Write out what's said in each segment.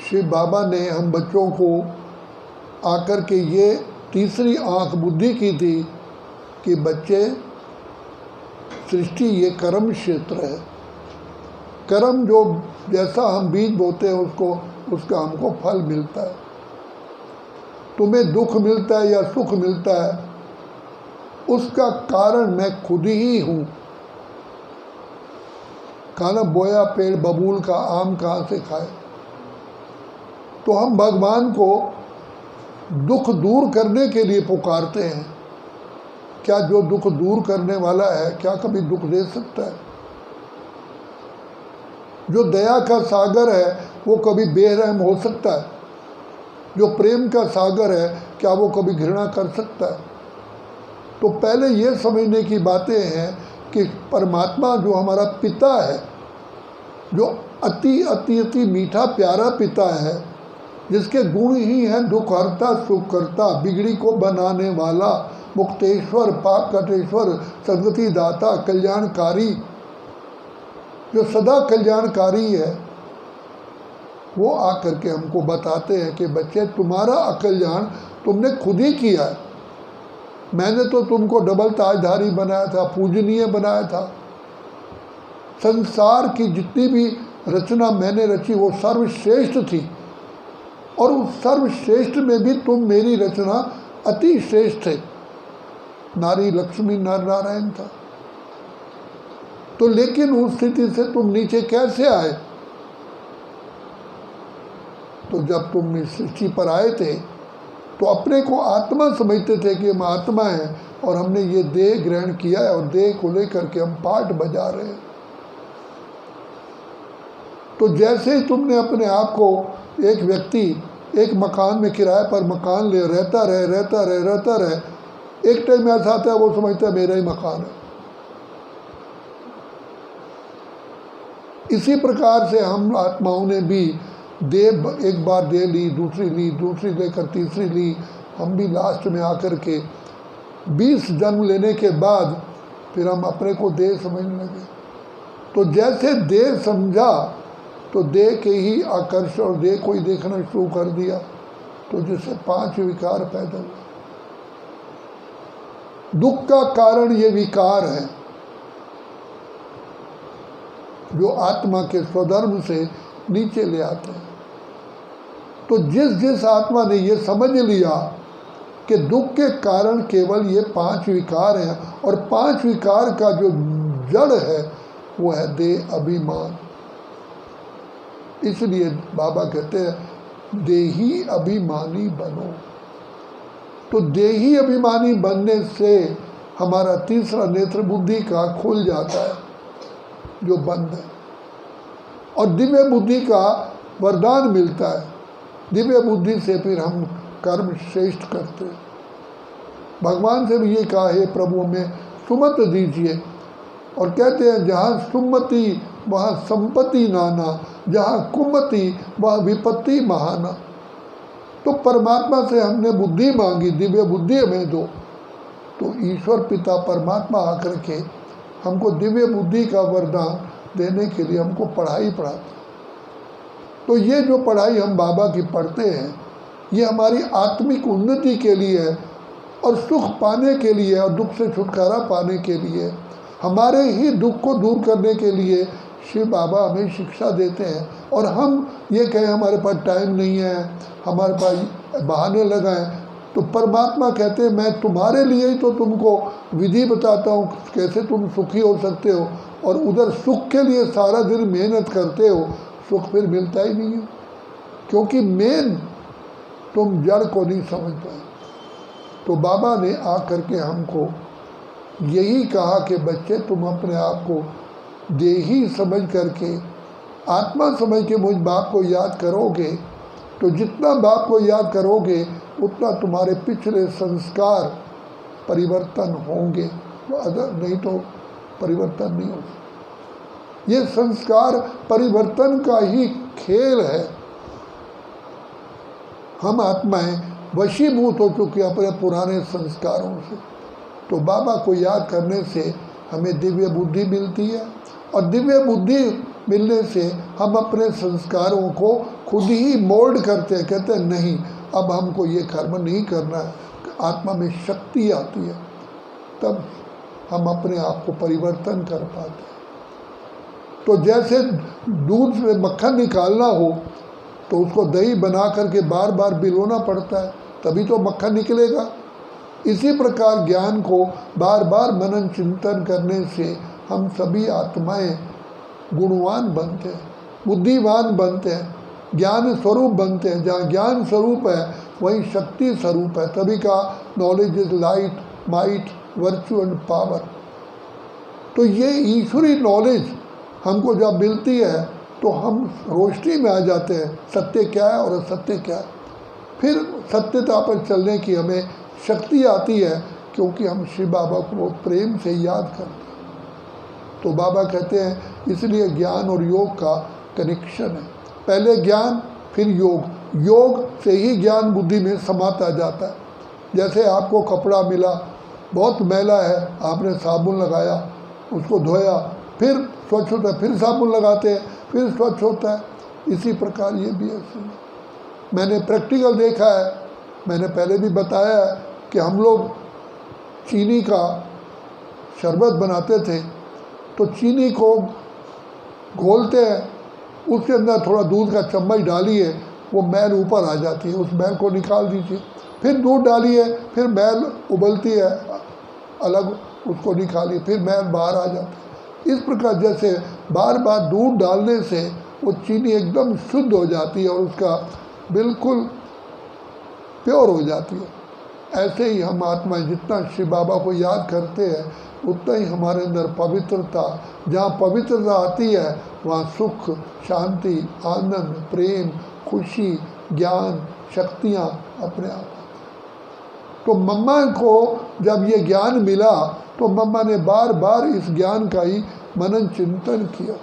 शिव बाबा ने हम बच्चों को आकर के ये तीसरी आंख बुद्धि की थी कि बच्चे, सृष्टि ये कर्म क्षेत्र है। कर्म जो जैसा हम बीज बोते हैं उसका हमको फल मिलता है। तुम्हें दुख मिलता है या सुख मिलता है, उसका कारण मैं खुद ही हूँ। खाना बोया पेड़ बबूल का, आम कहाँ से खाए। तो हम भगवान को दुख दूर करने के लिए पुकारते हैं। क्या जो दुख दूर करने वाला है क्या कभी दुख दे सकता है? जो दया का सागर है वो कभी बेरहम हो सकता है? जो प्रेम का सागर है क्या वो कभी घृणा कर सकता है? तो पहले ये समझने की बातें हैं कि परमात्मा जो हमारा पिता है, जो अति अति अति मीठा प्यारा पिता है, जिसके गुण ही हैं दुख हरता सुख करता, बिगड़ी को बनाने वाला, मुक्तेश्वर पाप कटेश्वर, सद्गति दाता, कल्याणकारी, जो सदा कल्याणकारी है, वो आकर के हमको बताते हैं कि बच्चे तुम्हारा अकल्याण तुमने खुद ही किया है। मैंने तो तुमको डबल ताजधारी बनाया था, पूजनीय बनाया था। संसार की जितनी भी रचना मैंने रची वो सर्वश्रेष्ठ थी, और उस सर्वश्रेष्ठ में भी तुम मेरी रचना अति श्रेष्ठ है। नारी लक्ष्मी नर नारायण था। तो लेकिन उस स्थिति से तुम नीचे कैसे आए? तो जब तुम इस सृष्टि पर आए थे तो अपने को आत्मा समझते थे कि हम आत्मा हैं, और हमने ये देह ग्रहण किया है और देह को लेकर के हम पाठ बजा रहे हैं। तो जैसे ही तुमने अपने आप को एक व्यक्ति एक मकान में किराए पर मकान ले रहता रहे, एक टाइम ऐसा आता है वो समझता है मेरा ही मकान है। इसी प्रकार से हम आत्माओं ने भी देह, एक बार दे ली, दूसरी लेकर तीसरी ली, हम भी लास्ट में आकर के 20 जन्म लेने के बाद फिर हम अपने को देह समझने लगे। तो जैसे देह समझा तो देह के ही आकर्षण और देह को ही देखना शुरू कर दिया, तो जिससे 5 विकार पैदा हुए। दुख का कारण ये विकार है जो आत्मा के स्वधर्म से नीचे ले आते हैं। तो जिस आत्मा ने ये समझ लिया कि दुख के कारण केवल ये 5 विकार हैं, और 5 विकार का जो जड़ है वो है देह अभिमान। इसलिए बाबा कहते हैं देही अभिमानी बनो। तो देही अभिमानी बनने से हमारा तीसरा नेत्र बुद्धि का खुल जाता है जो बंद है, और दिव्य बुद्धि का वरदान मिलता है। दिव्य बुद्धि से फिर हम कर्म श्रेष्ठ करते हैं। भगवान से भी ये कहा है प्रभु हमें सुमत दीजिए, और कहते हैं जहाँ सुमति वहाँ संपत्ति नाना, जहाँ कुमति वहाँ विपत्ति महाना। तो परमात्मा से हमने बुद्धि मांगी, दिव्य बुद्धि हमें दो। तो ईश्वर पिता परमात्मा आकर के हमको दिव्य बुद्धि का वरदान देने के लिए हमको पढ़ाई पढ़ाते। तो ये जो पढ़ाई हम बाबा की पढ़ते हैं ये हमारी आत्मिक उन्नति के लिए है, और सुख पाने के लिए, और दुख से छुटकारा पाने के लिए, हमारे ही दुख को दूर करने के लिए शिव बाबा हमें शिक्षा देते हैं। और हम ये कहें हमारे पास टाइम नहीं है, हमारे पास बहाने लगाएं, तो परमात्मा कहते हैं मैं तुम्हारे लिए ही तो तुमको विधि बताता हूँ कैसे तुम सुखी हो सकते हो, और उधर सुख के लिए सारा दिन मेहनत करते हो, सुख फिर मिलता ही नहीं है, क्योंकि मेन तुम जड़ को नहीं समझ पाए। तो बाबा ने आकर के हमको यही कहा कि बच्चे तुम अपने आप को देही समझ करके, आत्मा समझ के मुझ बाप को याद करोगे, तो जितना बाप को याद करोगे उतना तुम्हारे पिछले संस्कार परिवर्तन होंगे, अगर नहीं तो परिवर्तन नहीं होगा। ये संस्कार परिवर्तन का ही खेल है। हम आत्माएं वशीभूत हो चुकी अपने पुराने संस्कारों से। तो बाबा को याद करने से हमें दिव्य बुद्धि मिलती है, और दिव्य बुद्धि मिलने से हम अपने संस्कारों को खुद ही मोल्ड करते हैं, कहते हैं नहीं अब हमको ये कर्म नहीं करना है। आत्मा में शक्ति आती है, तब हम अपने आप को परिवर्तन कर पाते हैं। तो जैसे दूध से मक्खन निकालना हो तो उसको दही बना करके बार बार भिगोना पड़ता है, तभी तो मक्खन निकलेगा। इसी प्रकार ज्ञान को बार बार मनन चिंतन करने से हम सभी आत्माएं गुणवान बनते हैं, बुद्धिमान बनते हैं, ज्ञान स्वरूप बनते हैं। जहाँ ज्ञान स्वरूप है वहीं शक्ति स्वरूप है। तभी का knowledge is light, might, virtue and power. तो ये ईश्वरी नॉलेज हमको जब मिलती है तो हम रोशनी में आ जाते हैं, सत्य क्या है और असत्य क्या है। फिर सत्यता पर चलने की हमें शक्ति आती है, क्योंकि हम शिव बाबा को प्रेम से याद करते हैं। तो बाबा कहते हैं इसलिए ज्ञान और योग का कनेक्शन है। पहले ज्ञान फिर योग, योग से ही ज्ञान बुद्धि में समाता जाता है। जैसे आपको कपड़ा मिला, बहुत मैला है, आपने साबुन लगाया, उसको धोया, फिर स्वच्छ होता है, फिर साबुन लगाते हैं, फिर स्वच्छ होता है। इसी प्रकार ये भी ऐसे है। मैंने प्रैक्टिकल देखा है, मैंने पहले भी बताया है कि हम लोग चीनी का शरबत बनाते थे, तो चीनी को घोलते हैं, उसके अंदर थोड़ा दूध का चम्मच डालिए, वो मैल ऊपर आ जाती है, उस मैल को निकाल दीजिए। फिर दूध डालिए, फिर मैल उबलती है, अलग उसको निकालिए, फिर मैल बाहर आ जाती है। इस प्रकार जैसे बार बार दूध डालने से वो चीनी एकदम शुद्ध हो जाती है और उसका बिल्कुल प्योर हो जाती है। ऐसे ही हम आत्मा जितना शिव बाबा को याद करते हैं उतना ही हमारे अंदर पवित्रता, जहाँ पवित्रता आती है वहाँ सुख, शांति, आनंद, प्रेम, खुशी, ज्ञान, शक्तियाँ अपने आप। तो मम्मा को जब ये ज्ञान मिला तो मम्मा ने बार बार इस ज्ञान का ही मनन चिंतन किया।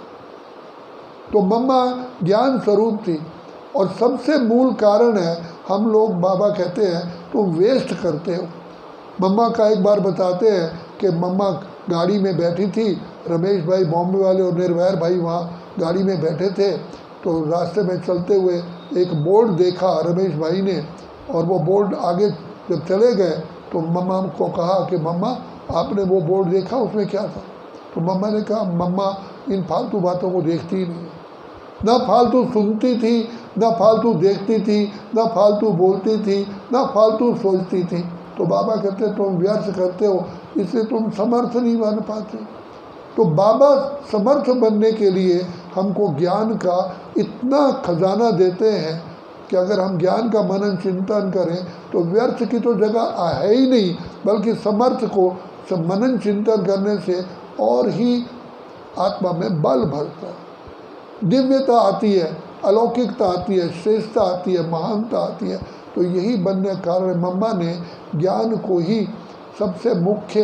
तो मम्मा ज्ञान स्वरूप थी और सबसे मूल कारण है हम लोग, बाबा कहते हैं तुम वेस्ट करते हो। मम्मा का एक बार बताते हैं कि मम्मा गाड़ी में बैठी थी, रमेश भाई बॉम्बे वाले और निर्भयर भाई वहाँ गाड़ी में बैठे थे। तो रास्ते में चलते हुए एक बोर्ड देखा रमेश भाई ने, और वो बोर्ड आगे जब चले गए तो मम्मा को कहा कि मम्मा आपने वो बोर्ड देखा, उसमें क्या था? तो मम्मा ने कहा मम्मा इन फालतू बातों को देखती ही नहीं, ना फालतू सुनती थी, ना फालतू देखती थी, ना फालतू बोलती थी, ना फालतू सोचती थी। तो बाबा कहते तुम व्यर्थ करते हो, इसलिए तुम समर्थ नहीं बन पाते। तो बाबा समर्थ बनने के लिए हमको ज्ञान का इतना खजाना देते हैं कि अगर हम ज्ञान का मनन चिंतन करें तो व्यर्थ की तो जगह है ही नहीं, बल्कि समर्थ को मनन चिंतन करने से और ही आत्मा में बल भरता है, दिव्यता आती है, अलौकिकता आती है, श्रेष्ठता आती है, महानता आती है। तो यही बनने कारण मम्मा ने ज्ञान को ही सबसे मुख्य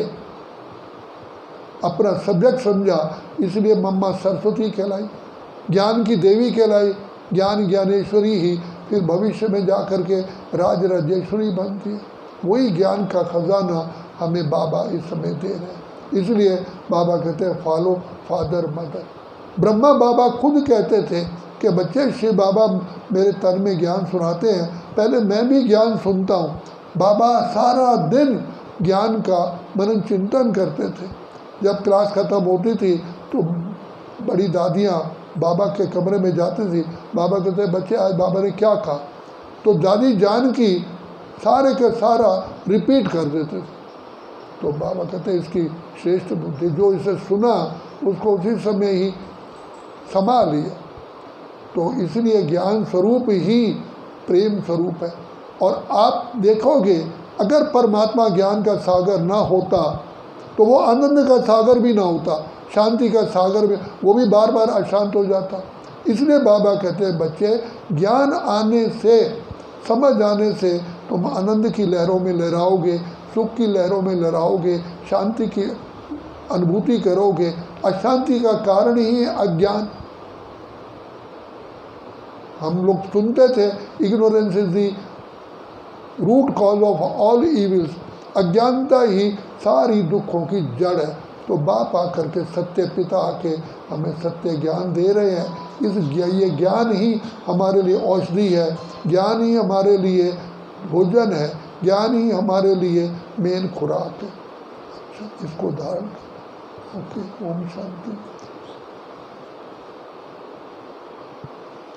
अपना सब्जेक्ट समझा, इसलिए मम्मा सरस्वती कहलाई, ज्ञान की देवी कहलाई। ज्ञान ज्ञानेश्वरी ही फिर भविष्य में जा कर के राज राजेश्वरी बनती है। वही ज्ञान का खजाना हमें बाबा इस समय दे रहे हैं। इसलिए बाबा कहते हैं फॉलो फादर मदर। ब्रह्मा बाबा खुद कहते थे कि बच्चे शिव बाबा मेरे तन में ज्ञान सुनाते हैं, पहले मैं भी ज्ञान सुनता हूँ। बाबा सारा दिन ज्ञान का मनन चिंतन करते थे। जब क्लास ख़त्म होती थी तो बड़ी दादियाँ बाबा के कमरे में जाती थी, बाबा कहते बच्चे आज बाबा ने क्या कहा, तो दादी जान की सारे का सारा रिपीट कर देते थे। तो बाबा कहते इसकी श्रेष्ठ बुद्धि, जो इसे सुना उसको उसी समय ही समा लिया। तो इसलिए ज्ञान स्वरूप ही प्रेम स्वरूप है। और आप देखोगे अगर परमात्मा ज्ञान का सागर ना होता तो वो आनंद का सागर भी ना होता, शांति का सागर भी, वो भी बार बार अशांत हो जाता। इसलिए बाबा कहते हैं बच्चे ज्ञान आने से, समझ आने से तुम आनंद की लहरों में लहराओगे, सुख की लहरों में लहराओगे, शांति की अनुभूति करोगे। अशांति का कारण ही है अज्ञान। हम लोग सुनते थे ignorance is the root cause of all evils, अज्ञानता ही सारी दुखों की जड़ है। तो बाप आकर के सत्य पिता आके हमें सत्य ज्ञान दे रहे हैं ये ज्ञान ही हमारे लिए औषधि है, ज्ञान ही हमारे लिए भोजन है, ज्ञान ही हमारे लिए मेन खुराक है। अच्छा, इसको धारण। ओके, ओम शांति।